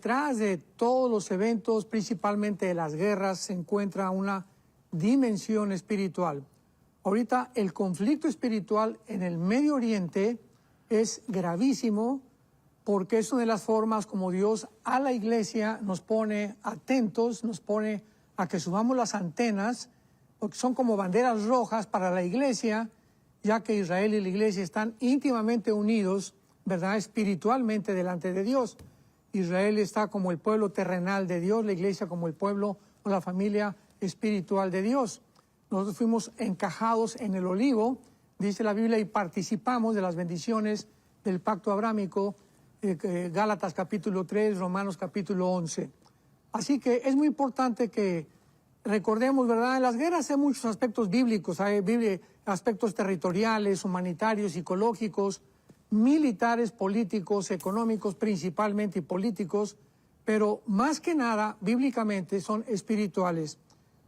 detrás de todos los eventos, principalmente de las guerras, se encuentra una dimensión espiritual. Ahorita el conflicto espiritual en el Medio Oriente es gravísimo porque es una de las formas como Dios a la iglesia nos pone atentos, nos pone a que subamos las antenas, porque son como banderas rojas para la iglesia, ya que Israel y la iglesia están íntimamente unidos, ¿verdad?, espiritualmente delante de Dios. Israel está como el pueblo terrenal de Dios, la iglesia como el pueblo o la familia espiritual de Dios. Nosotros fuimos encajados en el olivo, dice la Biblia, y participamos de las bendiciones del pacto abrámico, Gálatas capítulo 3, Romanos capítulo 11. Así que es muy importante que recordemos, ¿verdad? En las guerras hay muchos aspectos bíblicos, hay aspectos territoriales, humanitarios, psicológicos, militares, políticos, económicos principalmente y políticos, pero más que nada, bíblicamente, son espirituales.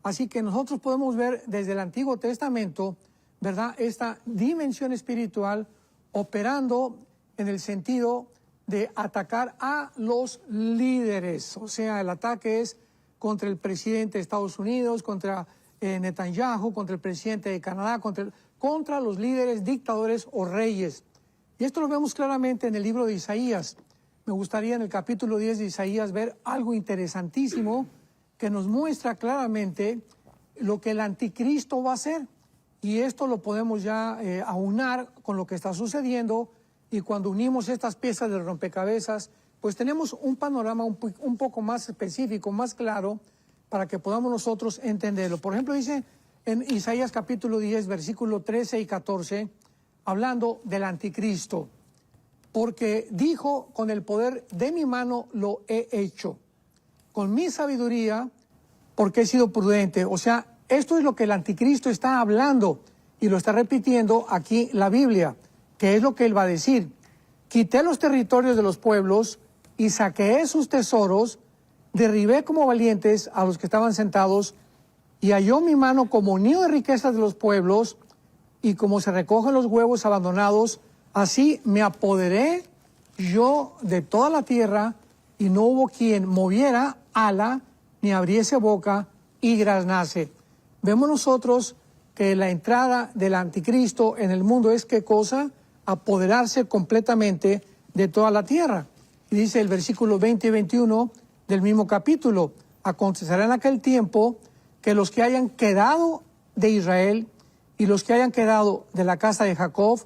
Así que nosotros podemos ver desde el Antiguo Testamento, ¿verdad?, esta dimensión espiritual operando en el sentido de atacar a los líderes. O sea, el ataque es contra el presidente de Estados Unidos, contra Netanyahu, contra el presidente de Canadá, contra los líderes, dictadores o reyes. Y esto lo vemos claramente en el libro de Isaías. Me gustaría en el capítulo 10 de Isaías ver algo interesantísimo que nos muestra claramente lo que el anticristo va a hacer. Y esto lo podemos ya aunar con lo que está sucediendo, y cuando unimos estas piezas del rompecabezas, pues tenemos un panorama un poco más específico, más claro, para que podamos nosotros entenderlo. Por ejemplo, dice en Isaías capítulo 10, versículo 13 y 14, hablando del anticristo, porque dijo, con el poder de mi mano lo he hecho, con mi sabiduría, porque he sido prudente. O sea, esto es lo que el anticristo está hablando y lo está repitiendo aquí la Biblia, que es lo que él va a decir. Quité los territorios de los pueblos y saqueé sus tesoros, derribé como valientes a los que estaban sentados, y halló mi mano como nido de riquezas de los pueblos, y como se recogen los huevos abandonados, así me apoderé yo de toda la tierra, y no hubo quien moviera ala, ni abriese boca, y graznase. Vemos nosotros que la entrada del anticristo en el mundo es, ¿qué cosa? Apoderarse completamente de toda la tierra. Y dice el versículo 20 y 21 del mismo capítulo: acontecerá en aquel tiempo que los que hayan quedado de Israel y los que hayan quedado de la casa de Jacob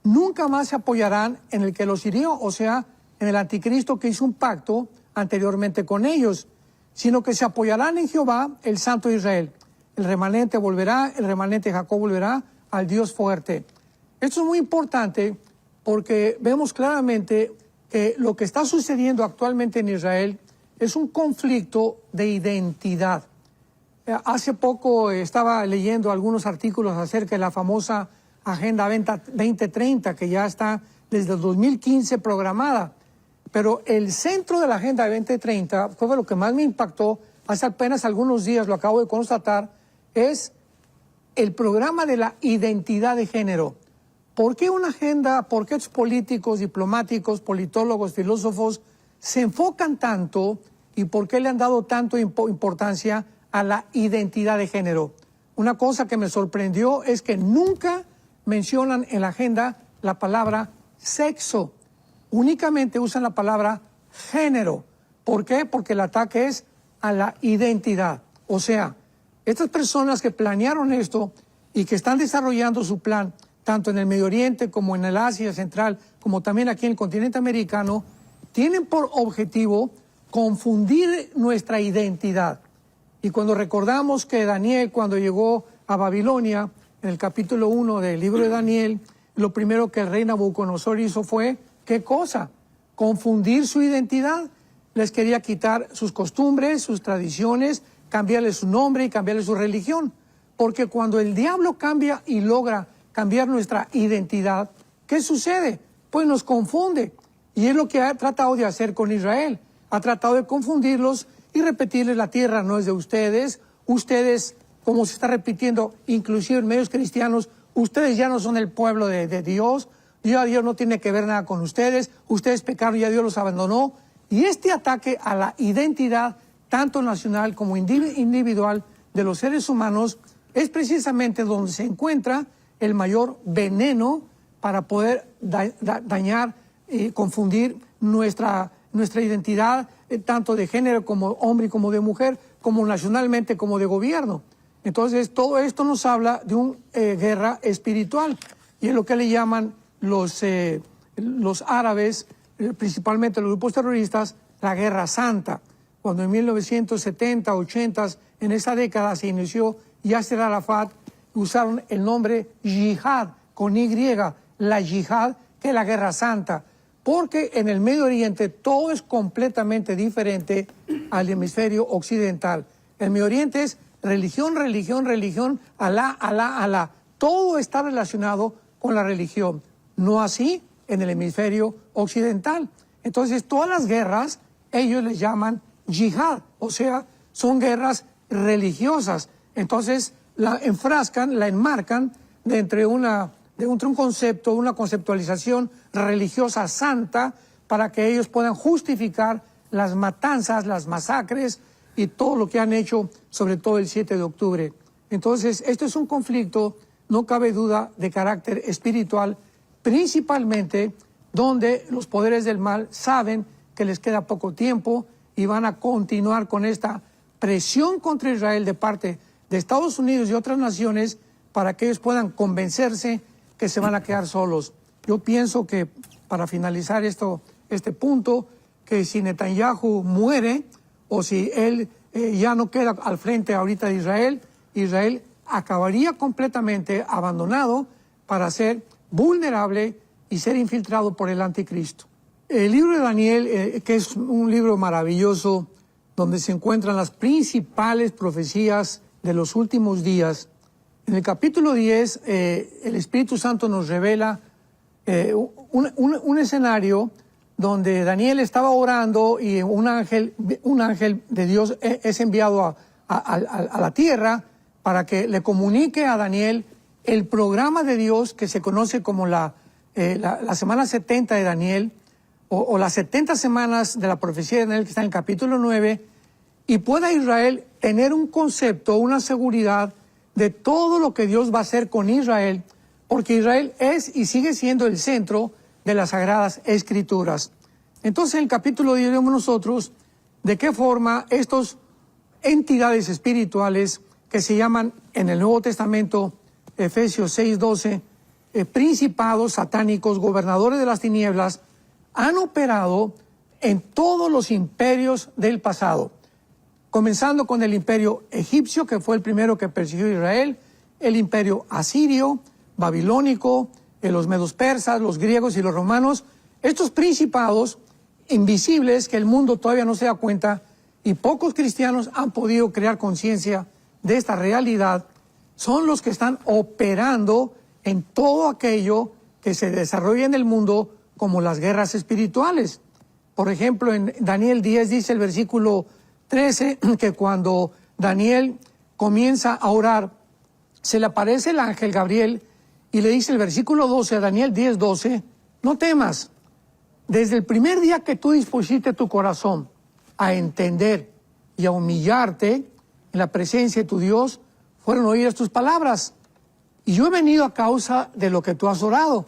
nunca más se apoyarán en el que los hirió, o sea, en el anticristo que hizo un pacto anteriormente con ellos, sino que se apoyarán en Jehová, el Santo de Israel. El remanente volverá, el remanente de Jacob volverá al Dios fuerte. Esto es muy importante porque vemos claramente que lo que está sucediendo actualmente en Israel es un conflicto de identidad. Hace poco estaba leyendo algunos artículos acerca de la famosa Agenda 2030, que ya está desde el 2015 programada. Pero el centro de la Agenda 2030, fue lo que más me impactó, hace apenas algunos días lo acabo de constatar, es el programa de la identidad de género. ¿Por qué una agenda, por qué los políticos, diplomáticos, politólogos, filósofos se enfocan tanto y por qué le han dado tanto importancia a la identidad de género? Una cosa que me sorprendió es que nunca mencionan en la agenda la palabra sexo. Únicamente usan la palabra género. ¿Por qué? Porque el ataque es a la identidad. O sea, estas personas que planearon esto y que están desarrollando su plan, tanto en el Medio Oriente como en el Asia Central, como también aquí en el continente americano, tienen por objetivo confundir nuestra identidad. Y cuando recordamos que Daniel, cuando llegó a Babilonia, en el capítulo 1 del libro de Daniel, lo primero que el rey Nabucodonosor hizo fue, ¿qué cosa? Confundir su identidad. Les quería quitar sus costumbres, sus tradiciones, cambiarle su nombre y cambiarle su religión. Porque cuando el diablo cambia y logra cambiar nuestra identidad, ¿qué sucede? Pues nos confunde. Y es lo que ha tratado de hacer con Israel. Ha tratado de confundirlos y repetirles: la tierra no es de ustedes. Ustedes, como se está repitiendo inclusive en medios cristianos, ustedes ya no son el pueblo de Dios. Ya Dios no tiene que ver nada con ustedes. Ustedes pecaron, ya Dios los abandonó. Y este ataque a la identidad, tanto nacional como individual, de los seres humanos, es precisamente donde se encuentra el mayor veneno para poder dañar y confundir nuestra identidad, tanto de género como hombre y como de mujer, como nacionalmente como de gobierno. Entonces, todo esto nos habla de una guerra espiritual, y es lo que le llaman los árabes, principalmente los grupos terroristas, la Guerra Santa. Cuando en 1970, 80, en esa década se inició Yasser Arafat, usaron el nombre Yihad, con Y, la Yihad, que es la Guerra Santa, porque en el Medio Oriente todo es completamente diferente al hemisferio occidental. El Medio Oriente es religión, religión, religión, Alá, Alá, Alá. Todo está relacionado con la religión, no así en el hemisferio occidental. Entonces, todas las guerras, ellos les llaman yihad, o sea, son guerras religiosas. Entonces, la enfrascan, la enmarcan de un concepto, una conceptualización religiosa santa, para que ellos puedan justificar las matanzas, las masacres y todo lo que han hecho, sobre todo el 7 de octubre. Entonces, esto es un conflicto, no cabe duda, de carácter espiritual, principalmente donde los poderes del mal saben que les queda poco tiempo y van a continuar con esta presión contra Israel de parte de Estados Unidos y otras naciones para que ellos puedan convencerse que se van a quedar solos. Yo pienso que, para finalizar este punto, que si Netanyahu muere o si él ya no queda al frente ahorita de Israel, Israel acabaría completamente abandonado para ser vulnerable y ser infiltrado por el anticristo. El libro de Daniel, que es un libro maravilloso, donde se encuentran las principales profecías de los últimos días. En el capítulo 10, el Espíritu Santo nos revela un escenario donde Daniel estaba orando y un ángel de Dios es enviado a la tierra para que le comunique a Daniel el programa de Dios que se conoce como la semana 70 de Daniel, o las 70 semanas de la profecía de Daniel, que está en el capítulo 9, y pueda Israel tener un concepto, una seguridad de todo lo que Dios va a hacer con Israel, porque Israel es y sigue siendo el centro de las Sagradas Escrituras. Entonces, en el capítulo 10 vemos nosotros de qué forma estas entidades espirituales, que se llaman en el Nuevo Testamento, Efesios 6:12, principados satánicos, gobernadores de las tinieblas, han operado en todos los imperios del pasado, comenzando con el imperio egipcio, que fue el primero que persiguió a Israel, el imperio asirio, babilónico, los medos persas, los griegos y los romanos. Estos principados invisibles que el mundo todavía no se da cuenta, y pocos cristianos han podido crear conciencia de esta realidad, son los que están operando en todo aquello que se desarrolla en el mundo, como las guerras espirituales. Por ejemplo, en Daniel 10 dice el versículo 13, que cuando Daniel comienza a orar, se le aparece el ángel Gabriel y le dice el versículo 12 a Daniel 10:12, no temas, desde el primer día que tú dispusiste tu corazón a entender y a humillarte en la presencia de tu Dios, fueron oídas tus palabras. Y yo he venido a causa de lo que tú has orado.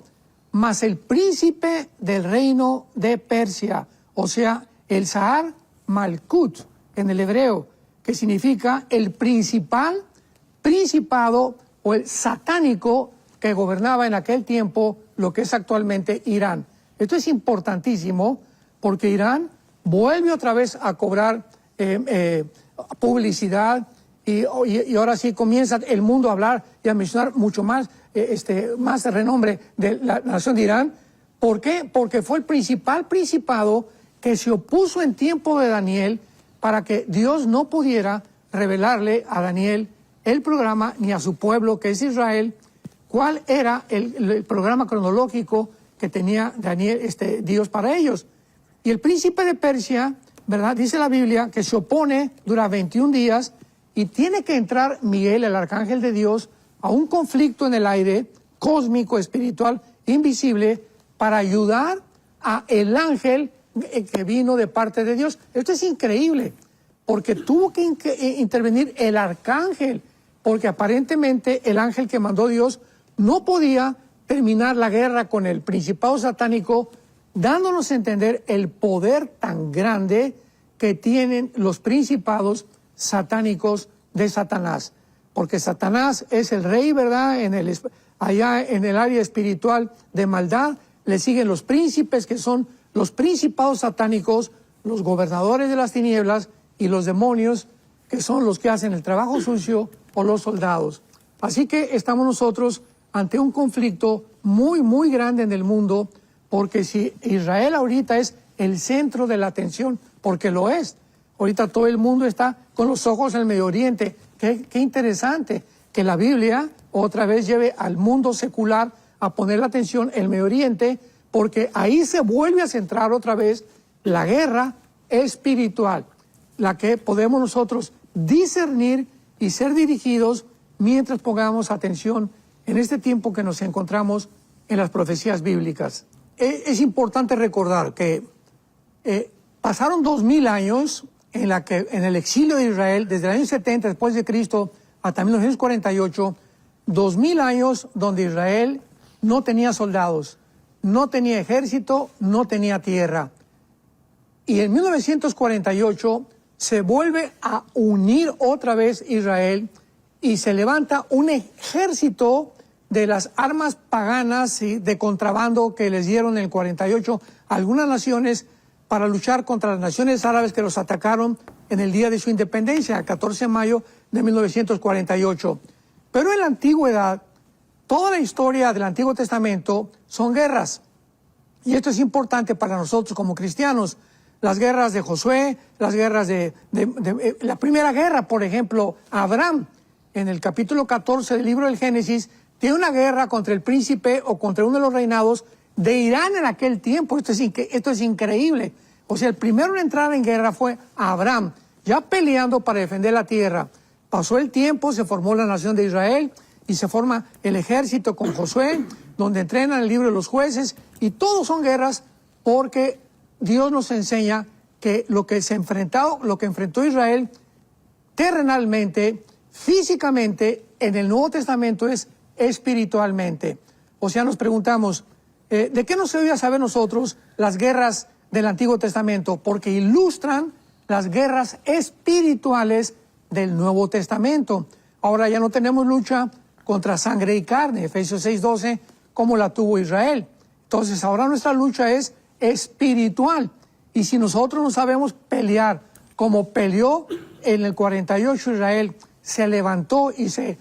Mas el príncipe del reino de Persia, o sea, el Sahar Malkut en el hebreo, que significa el principado o el satánico que gobernaba en aquel tiempo lo que es actualmente Irán. Esto es importantísimo porque Irán vuelve otra vez a cobrar publicidad y ahora sí comienza el mundo a hablar y a mencionar mucho más más renombre de la nación de Irán. ¿Por qué? Porque fue el principado que se opuso en tiempo de Daniel para que Dios no pudiera revelarle a Daniel el programa ni a su pueblo, que es Israel, cuál era el programa cronológico que tenía Daniel, Dios para ellos. Y el príncipe de Persia, ¿verdad? Dice la Biblia que se opone, dura 21 días, y tiene que entrar Miguel, el arcángel de Dios, a un conflicto en el aire, cósmico, espiritual, invisible, para ayudar a el ángel que vino de parte de Dios. Esto es increíble, porque tuvo que intervenir el arcángel, porque aparentemente el ángel que mandó Dios no podía terminar la guerra con el principado satánico, dándonos a entender el poder tan grande que tienen los principados satánicos de Satanás. Porque Satanás es el rey, ¿verdad? Allá en el área espiritual de maldad, le siguen los príncipes, que son los principados satánicos, los gobernadores de las tinieblas, y los demonios, que son los que hacen el trabajo sucio, o los soldados. Así que estamos nosotros ante un conflicto muy, muy grande en el mundo, porque si Israel ahorita es el centro de la atención, porque lo es, ahorita todo el mundo está con los ojos en el Medio Oriente. Qué interesante que la Biblia otra vez lleve al mundo secular a poner la atención en el Medio Oriente, porque ahí se vuelve a centrar otra vez la guerra espiritual, la que podemos nosotros discernir y ser dirigidos mientras pongamos atención en este tiempo que nos encontramos en las profecías bíblicas. Es importante recordar que pasaron 2000 años en el exilio de Israel, desde el año 70 después de Cristo hasta 1948, 2000 años donde Israel no tenía soldados, no tenía ejército, no tenía tierra. Y en 1948 se vuelve a unir otra vez Israel y se levanta un ejército de las armas paganas y de contrabando que les dieron en el 48 a algunas naciones para luchar contra las naciones árabes que los atacaron en el día de su independencia, el 14 de mayo de 1948. Pero en la antigüedad, toda la historia del Antiguo Testamento son guerras. Y esto es importante para nosotros como cristianos. Las guerras de Josué, las guerras la primera guerra, por ejemplo, Abraham, en el capítulo 14 del libro del Génesis, tiene una guerra contra el príncipe o contra uno de los reinados de Irán en aquel tiempo. Esto es increíble. O sea, el primero en entrar en guerra fue Abraham, ya peleando para defender la tierra. Pasó el tiempo, se formó la nación de Israel y se forma el ejército con Josué, donde entrenan el libro de los jueces, y todos son guerras porque Dios nos enseña que lo que enfrentó Israel terrenalmente, físicamente, en el Nuevo Testamento es espiritualmente. O sea, nos preguntamos, ¿de qué nos debía saber nosotros las guerras del Antiguo Testamento? Porque ilustran las guerras espirituales del Nuevo Testamento. Ahora ya no tenemos lucha contra sangre y carne, Efesios 6:12, como la tuvo Israel. Entonces ahora nuestra lucha es espiritual. Y si nosotros no sabemos pelear como peleó en el 48 Israel, se levantó y se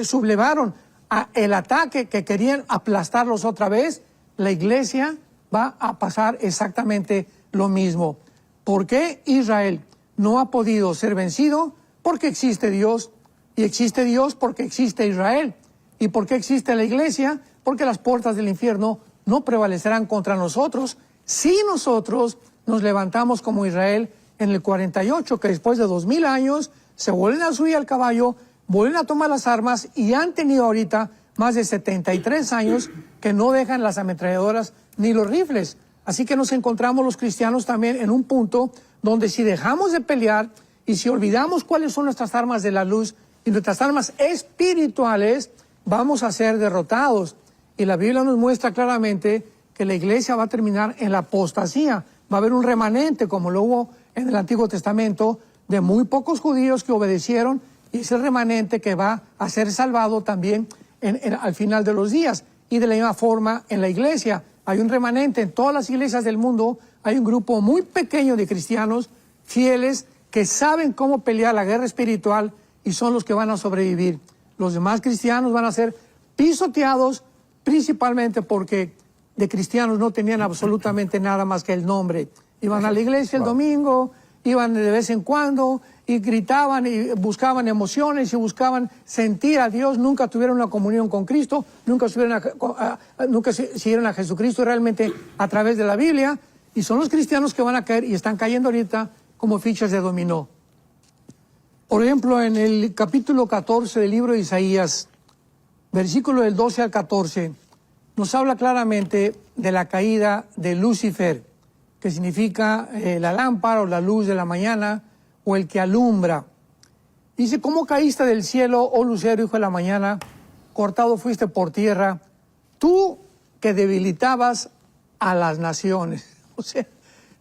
sublevaron a el ataque que querían aplastarlos otra vez, la iglesia va a pasar exactamente lo mismo. ¿Por qué Israel no ha podido ser vencido? Porque existe Dios, y existe Dios porque existe Israel. ¿Y por qué existe la iglesia? Porque las puertas del infierno no prevalecerán contra nosotros si nosotros nos levantamos como Israel en el 48, que después de 2000 años se vuelven a subir al caballo, vuelven a tomar las armas y han tenido ahorita más de 73 años que no dejan las ametralladoras ni los rifles. Así que nos encontramos los cristianos también en un punto donde si dejamos de pelear y si olvidamos cuáles son nuestras armas de la luz y nuestras armas espirituales, vamos a ser derrotados. Y la Biblia nos muestra claramente que la iglesia va a terminar en la apostasía. Va a haber un remanente, como lo hubo en el Antiguo Testamento, de muy pocos judíos que obedecieron, y ese remanente que va a ser salvado también al final de los días. Y de la misma forma en la iglesia hay un remanente. En todas las iglesias del mundo hay un grupo muy pequeño de cristianos fieles que saben cómo pelear la guerra espiritual y son los que van a sobrevivir. Los demás cristianos van a ser pisoteados, principalmente porque de cristianos no tenían absolutamente nada más que el nombre. Iban a la iglesia el domingo, iban de vez en cuando y gritaban y buscaban emociones y buscaban sentir a Dios. Nunca tuvieron una comunión con Cristo, nunca siguieron a Jesucristo realmente a través de la Biblia, y son los cristianos que van a caer y están cayendo ahorita como fichas de dominó. Por ejemplo, en el capítulo 14 del libro de Isaías, versículo del 12 al 14, nos habla claramente de la caída de Lucifer. que significa la lámpara o la luz de la mañana, o el que alumbra. Dice, ¿cómo caíste del cielo, oh lucero, hijo de la mañana? Cortado fuiste por tierra, tú que debilitabas a las naciones. O sea,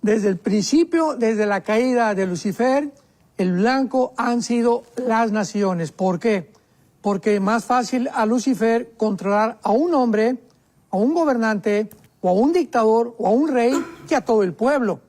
desde el principio, desde la caída de Lucifer, el blanco han sido las naciones. ¿Por qué? Porque es más fácil a Lucifer controlar a un hombre, a un gobernante, o a un dictador, o a un rey, que a todo el pueblo.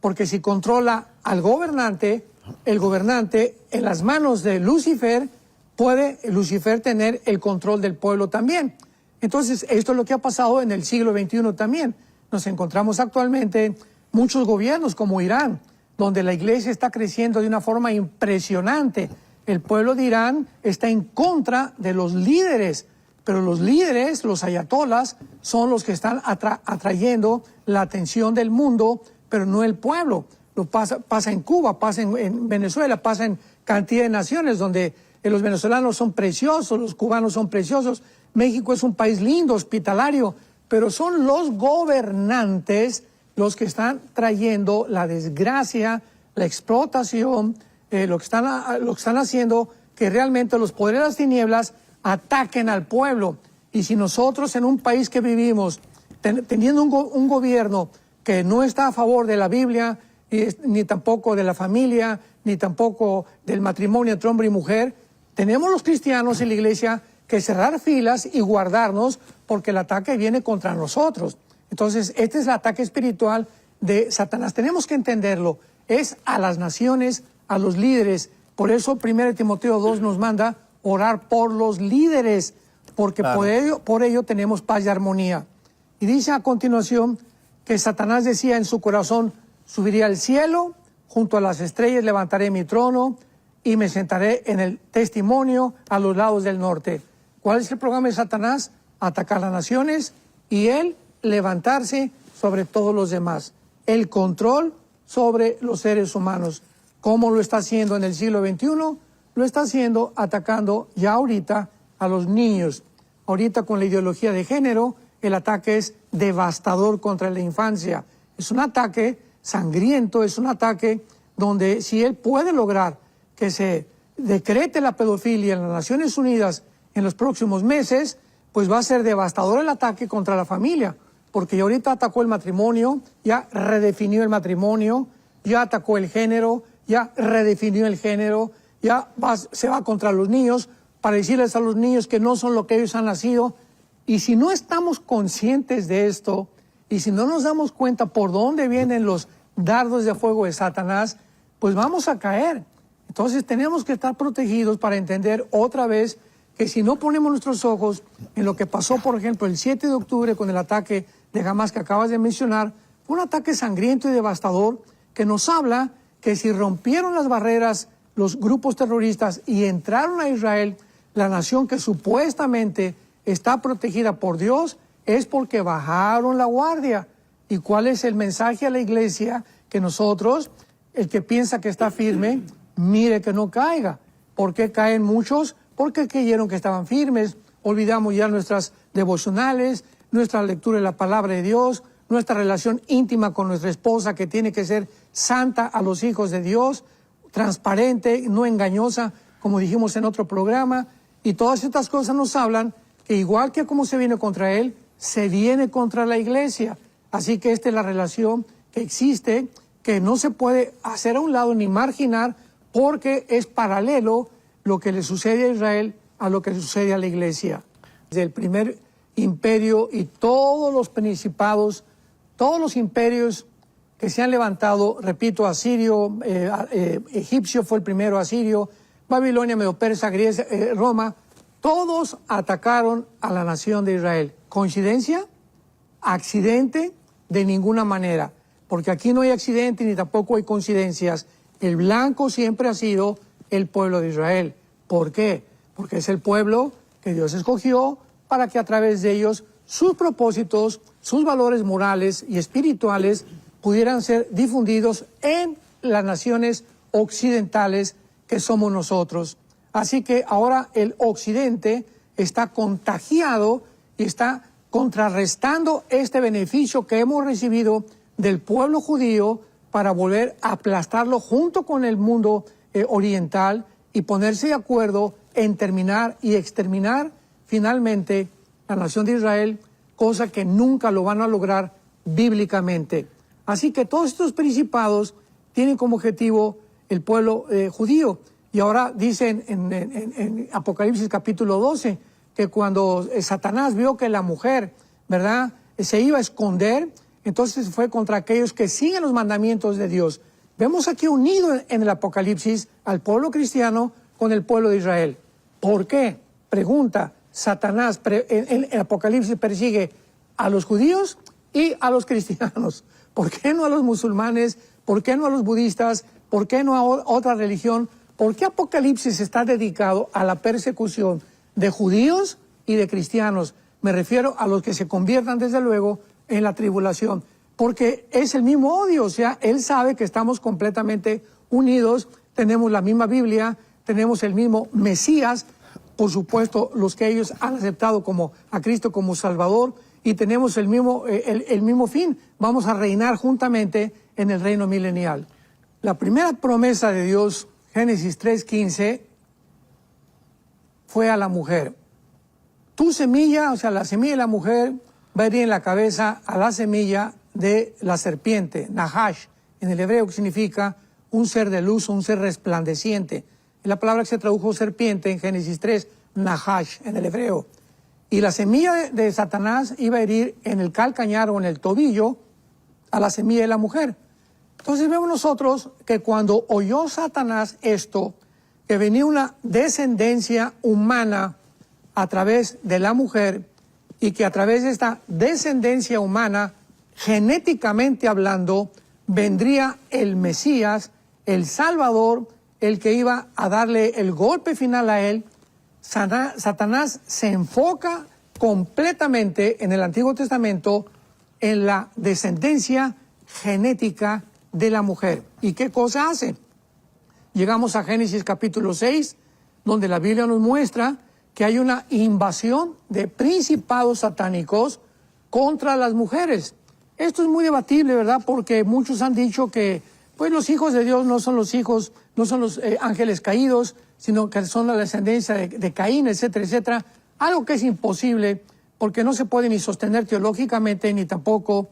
Porque si controla al gobernante, el gobernante en las manos de Lucifer, puede Lucifer tener el control del pueblo también. Entonces, esto es lo que ha pasado en el siglo XXI también. Nos encontramos actualmente muchos gobiernos como Irán, donde la iglesia está creciendo de una forma impresionante. El pueblo de Irán está en contra de los líderes, pero los líderes, los ayatolás, son los que están atrayendo la atención del mundo, pero no el pueblo. Lo pasa en Cuba, pasa en Venezuela, pasa en cantidad de naciones donde los venezolanos son preciosos, los cubanos son preciosos. México es un país lindo, hospitalario, pero son los gobernantes los que están trayendo la desgracia, la explotación, lo que están haciendo que realmente los poderes de las tinieblas ataquen al pueblo. Y si nosotros en un país que vivimos, teniendo un gobierno que no está a favor de la Biblia, ni tampoco de la familia, ni tampoco del matrimonio entre hombre y mujer, tenemos los cristianos en la iglesia que cerrar filas y guardarnos porque el ataque viene contra nosotros. Entonces, este es el ataque espiritual de Satanás. Tenemos que entenderlo. Es a las naciones, a los líderes. Por eso 1 Timoteo 2 nos manda orar por los líderes, porque claro, por ello tenemos paz y armonía. Y dice a continuación que Satanás decía en su corazón, subiré al cielo, junto a las estrellas levantaré mi trono y me sentaré en el testimonio a los lados del norte. ¿Cuál es el programa de Satanás? Atacar las naciones y él levantarse sobre todos los demás. El control sobre los seres humanos. ¿Cómo lo está haciendo en el siglo XXI? Lo está haciendo atacando ya ahorita a los niños. Ahorita con la ideología de género, el ataque es devastador contra la infancia. Es un ataque sangriento, es un ataque donde si él puede lograr que se decrete la pedofilia en las Naciones Unidas en los próximos meses, pues va a ser devastador el ataque contra la familia, porque ya ahorita atacó el matrimonio, ya redefinió el matrimonio, ya atacó el género, ya redefinió el género, ya se va contra los niños para decirles a los niños que no son lo que ellos han nacido. Y si no estamos conscientes de esto, y si no nos damos cuenta por dónde vienen los dardos de fuego de Satanás, pues vamos a caer. Entonces tenemos que estar protegidos para entender otra vez que si no ponemos nuestros ojos en lo que pasó, por ejemplo, el 7 de octubre con el ataque de Hamas que acabas de mencionar, fue un ataque sangriento y devastador que nos habla que si rompieron las barreras los grupos terroristas y entraron a Israel, la nación que supuestamente está protegida por Dios, es porque bajaron la guardia. ¿Y cuál es el mensaje a la iglesia? Que nosotros, el que piensa que está firme, mire que no caiga. ¿Por qué caen muchos? Porque creyeron que estaban firmes. Olvidamos ya nuestras devocionales, nuestra lectura de la palabra de Dios, nuestra relación íntima con nuestra esposa, que tiene que ser santa a los hijos de Dios, transparente, no engañosa, como dijimos en otro programa. Y todas estas cosas nos hablan que igual que como se viene contra él, se viene contra la iglesia. Así que esta es la relación que existe, que no se puede hacer a un lado ni marginar, porque es paralelo lo que le sucede a Israel a lo que le sucede a la iglesia. Desde el primer imperio y todos los principados, todos los imperios que se han levantado, repito, asirio, egipcio fue el primero, asirio, Babilonia, Medo-Persa, Grecia, Roma, todos atacaron a la nación de Israel. ¿Coincidencia? ¿Accidente? De ninguna manera, porque aquí no hay accidente ni tampoco hay coincidencias. El blanco siempre ha sido el pueblo de Israel. ¿Por qué? Porque es el pueblo que Dios escogió para que a través de ellos sus propósitos, sus valores morales y espirituales pudieran ser difundidos en las naciones occidentales que somos nosotros. Así que ahora el occidente está contagiado y está contrarrestando este beneficio que hemos recibido del pueblo judío para volver a aplastarlo junto con el mundo oriental y ponerse de acuerdo en terminar y exterminar finalmente la nación de Israel, cosa que nunca lo van a lograr bíblicamente. Así que todos estos principados tienen como objetivo el pueblo judío. Y ahora dicen en Apocalipsis capítulo 12 que cuando Satanás vio que la mujer, ¿verdad?, se iba a esconder, entonces fue contra aquellos que siguen los mandamientos de Dios. Vemos aquí unido en el Apocalipsis al pueblo cristiano con el pueblo de Israel. ¿Por qué? Pregunta, Satanás en el Apocalipsis persigue a los judíos y a los cristianos. ¿Por qué no a los musulmanes? ¿Por qué no a los budistas? ¿Por qué no a otra religión? ¿Por qué Apocalipsis está dedicado a la persecución de judíos y de cristianos? Me refiero a los que se conviertan, desde luego, en la tribulación. Porque es el mismo odio, o sea, él sabe que estamos completamente unidos, tenemos la misma Biblia, tenemos el mismo Mesías, por supuesto, los que ellos han aceptado como a Cristo como Salvador, y tenemos el mismo fin. Vamos a reinar juntamente en el reino milenial. La primera promesa de Dios, Génesis 3:15, fue a la mujer. Tu semilla, o sea, la semilla de la mujer, va a ir en la cabeza a la semilla de la serpiente, Nahash, en el hebreo, que significa un ser de luz, un ser resplandeciente. La palabra que se tradujo serpiente en Génesis 3, Nahash, en el hebreo. Y la semilla de Satanás iba a herir en el calcañar o en el tobillo a la semilla de la mujer. Entonces vemos nosotros que cuando oyó Satanás esto, que venía una descendencia humana a través de la mujer, y que a través de esta descendencia humana, genéticamente hablando, vendría el Mesías, el Salvador, el que iba a darle el golpe final a él, Satanás se enfoca completamente en el Antiguo Testamento en la descendencia genética de la mujer. ¿Y qué cosa hace? Llegamos a Génesis capítulo 6, donde la Biblia nos muestra que hay una invasión de principados satánicos contra las mujeres. Esto es muy debatible, ¿verdad? Porque muchos han dicho que pues los hijos de Dios no son los hijos, no son los ángeles caídos, sino que son la descendencia de Caín, etcétera, etcétera. Algo que es imposible, porque no se puede ni sostener teológicamente ni tampoco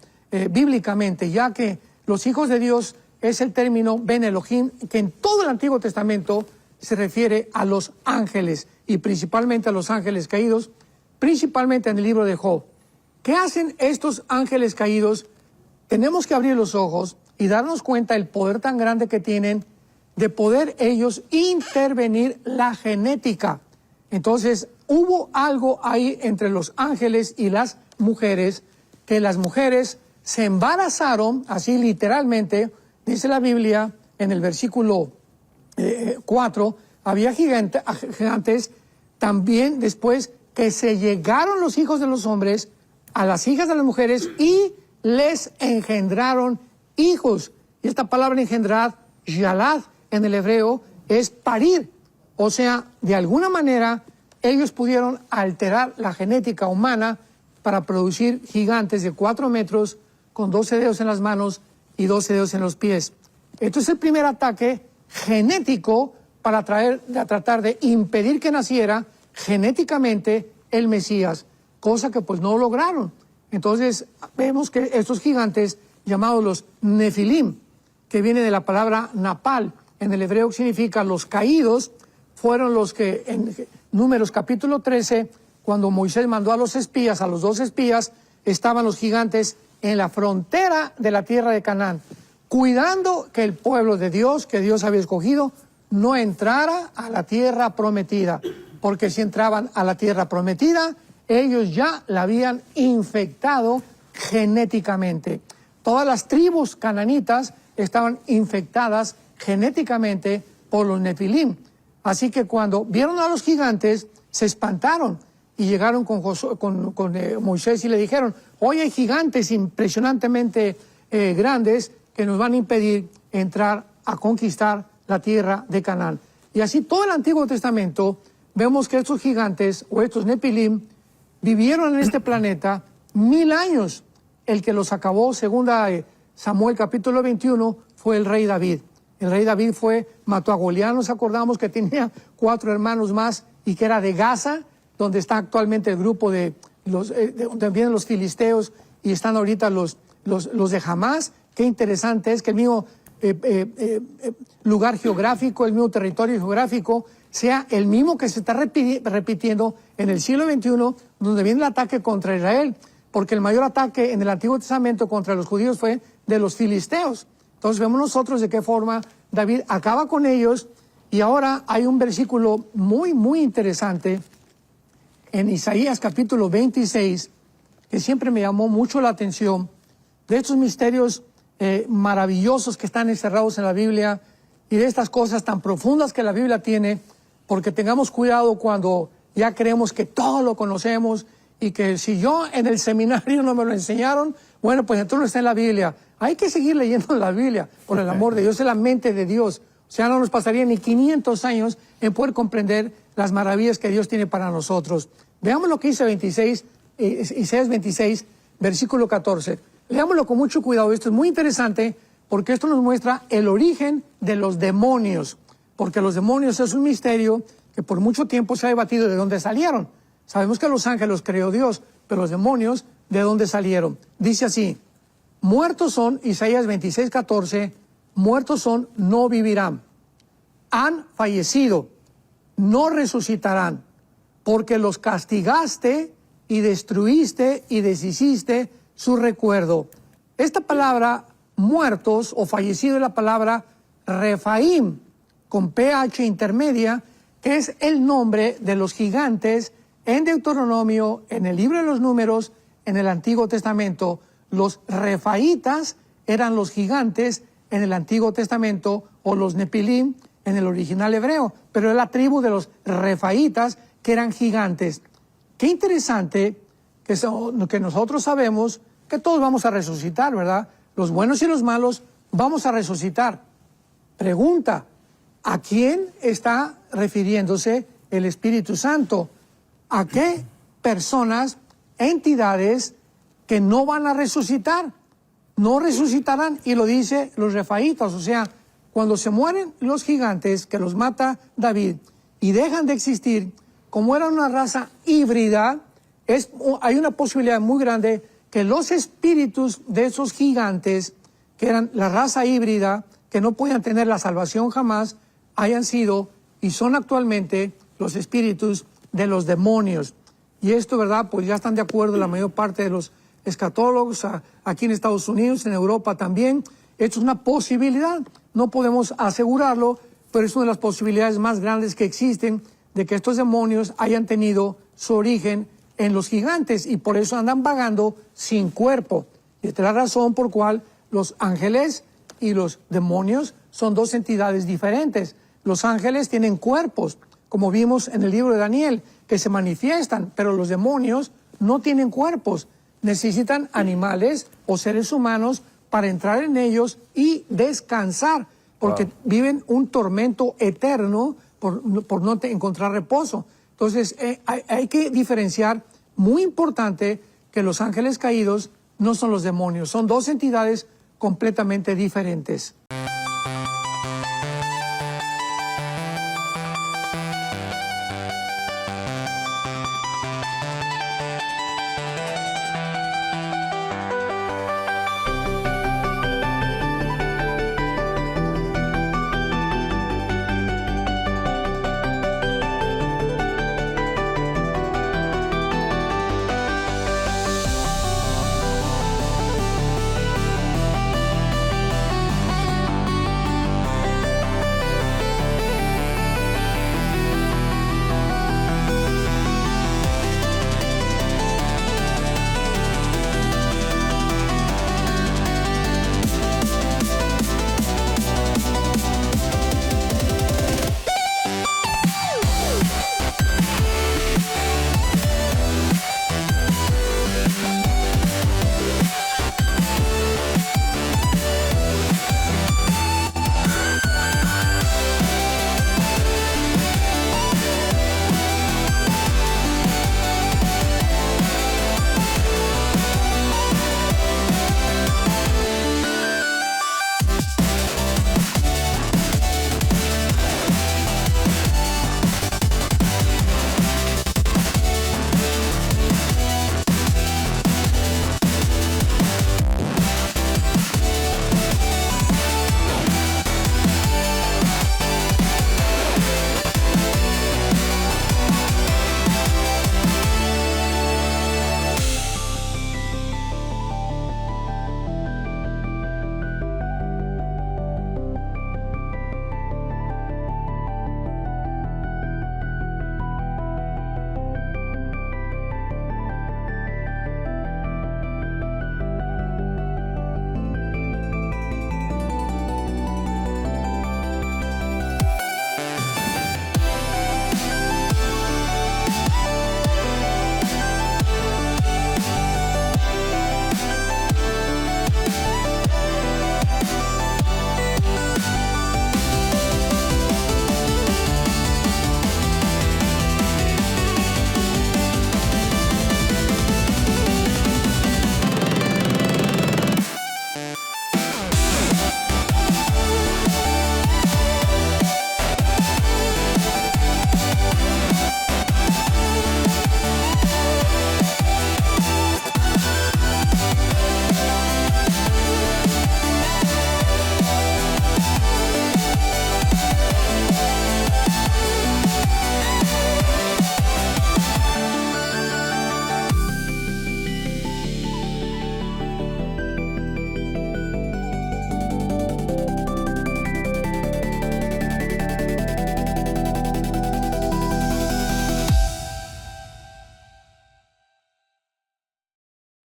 bíblicamente, ya que los hijos de Dios es el término Ben Elohim, que en todo el Antiguo Testamento se refiere a los ángeles, y principalmente a los ángeles caídos, principalmente en el libro de Job. ¿Qué hacen estos ángeles caídos? Tenemos que abrir los ojos y darnos cuenta del poder tan grande que tienen de poder ellos intervenir la genética. Entonces, hubo algo ahí entre los ángeles y las mujeres, que las mujeres se embarazaron, así literalmente, dice la Biblia en el versículo 4, había gigantes, también después que se llegaron los hijos de los hombres a las hijas de las mujeres y les engendraron hijos. Y esta palabra engendrar, yalad, en el hebreo, es parir. O sea, de alguna manera, ellos pudieron alterar la genética humana para producir gigantes de 4 metros con 12 dedos en las manos y 12 dedos en los pies. Esto es el primer ataque genético para tratar de impedir que naciera genéticamente el Mesías, cosa que pues no lograron. Entonces vemos que estos gigantes, llamados los Nefilim, que viene de la palabra Napal, en el hebreo significa los caídos, fueron los que en Números capítulo 13, cuando Moisés mandó a los espías, a los 2 espías, estaban los gigantes en la frontera de la tierra de Canaán, cuidando que el pueblo de Dios, que Dios había escogido, no entrara a la tierra prometida, porque si entraban a la tierra prometida, ellos ya la habían infectado genéticamente. Todas las tribus cananitas estaban infectadas genéticamente por los Nefilim. Así que cuando vieron a los gigantes, se espantaron y llegaron con Moisés y le dijeron: hoy hay gigantes impresionantemente grandes que nos van a impedir entrar a conquistar la tierra de Canaán. Y así todo el Antiguo Testamento vemos que estos gigantes o estos Nefilim vivieron en este planeta 1000 años. El que los acabó, segunda Samuel capítulo 21 fue el rey David. El rey David mató a Goliat, nos acordamos que tenía 4 hermanos más y que era de Gaza, donde está actualmente el grupo donde vienen los filisteos y están ahorita los de Hamás. Qué interesante es que el mismo lugar geográfico, el mismo territorio geográfico, sea el mismo que se está repitiendo en el siglo XXI, donde viene el ataque contra Israel, porque el mayor ataque en el Antiguo Testamento contra los judíos fue de los filisteos. Entonces vemos nosotros de qué forma David acaba con ellos, y ahora hay un versículo muy, muy interesante en Isaías capítulo 26, que siempre me llamó mucho la atención, de estos misterios maravillosos que están encerrados en la Biblia y de estas cosas tan profundas que la Biblia tiene, porque tengamos cuidado cuando ya creemos que todo lo conocemos y que si yo en el seminario no me lo enseñaron, bueno, pues entonces no está en la Biblia. Hay que seguir leyendo la Biblia, por el amor de Dios, es la mente de Dios. O sea, no nos pasaría ni 500 años en poder comprender las maravillas que Dios tiene para nosotros. Veamos lo que dice Isaías 26, versículo 14. Leámoslo con mucho cuidado. Esto es muy interesante porque esto nos muestra el origen de los demonios. Porque los demonios es un misterio que por mucho tiempo se ha debatido de dónde salieron. Sabemos que los ángeles los creó Dios, pero los demonios, ¿de dónde salieron? Dice así: muertos son, Isaías 26, 14, muertos son, no vivirán. Han fallecido, no resucitarán, porque los castigaste y destruiste y deshiciste su recuerdo. Esta palabra muertos o fallecido es la palabra Refaim, con PH intermedia, que es el nombre de los gigantes en Deuteronomio, en el libro de los Números, en el Antiguo Testamento. Los refaitas eran los gigantes en el Antiguo Testamento, o los nepilim en el original hebreo, pero es la tribu de los refaitas que eran gigantes. Qué interesante que nosotros sabemos que todos vamos a resucitar, ¿verdad? Los buenos y los malos vamos a resucitar. Pregunta: ¿a quién está refiriéndose el Espíritu Santo? ¿A qué personas, entidades que no van a resucitar? No resucitarán, y lo dice los refaitas. O sea, cuando se mueren los gigantes que los mata David y dejan de existir, como era una raza híbrida, hay una posibilidad muy grande que los espíritus de esos gigantes, que eran la raza híbrida, que no podían tener la salvación jamás, hayan sido y son actualmente los espíritus de los demonios. Y esto, ¿verdad? Pues ya están de acuerdo la mayor parte de los escatólogos, aquí en Estados Unidos, en Europa también. Esto es una posibilidad, no podemos asegurarlo, pero es una de las posibilidades más grandes que existen de que estos demonios hayan tenido su origen en los gigantes y por eso andan vagando sin cuerpo. Y esta es la razón por cual los ángeles y los demonios son dos entidades diferentes. Los ángeles tienen cuerpos, como vimos en el libro de Daniel, que se manifiestan, pero los demonios no tienen cuerpos. Necesitan animales o seres humanos para entrar en ellos y descansar, porque viven un tormento eterno por no encontrar reposo. Entonces, hay que diferenciar, muy importante, que los ángeles caídos no son los demonios, son dos entidades completamente diferentes.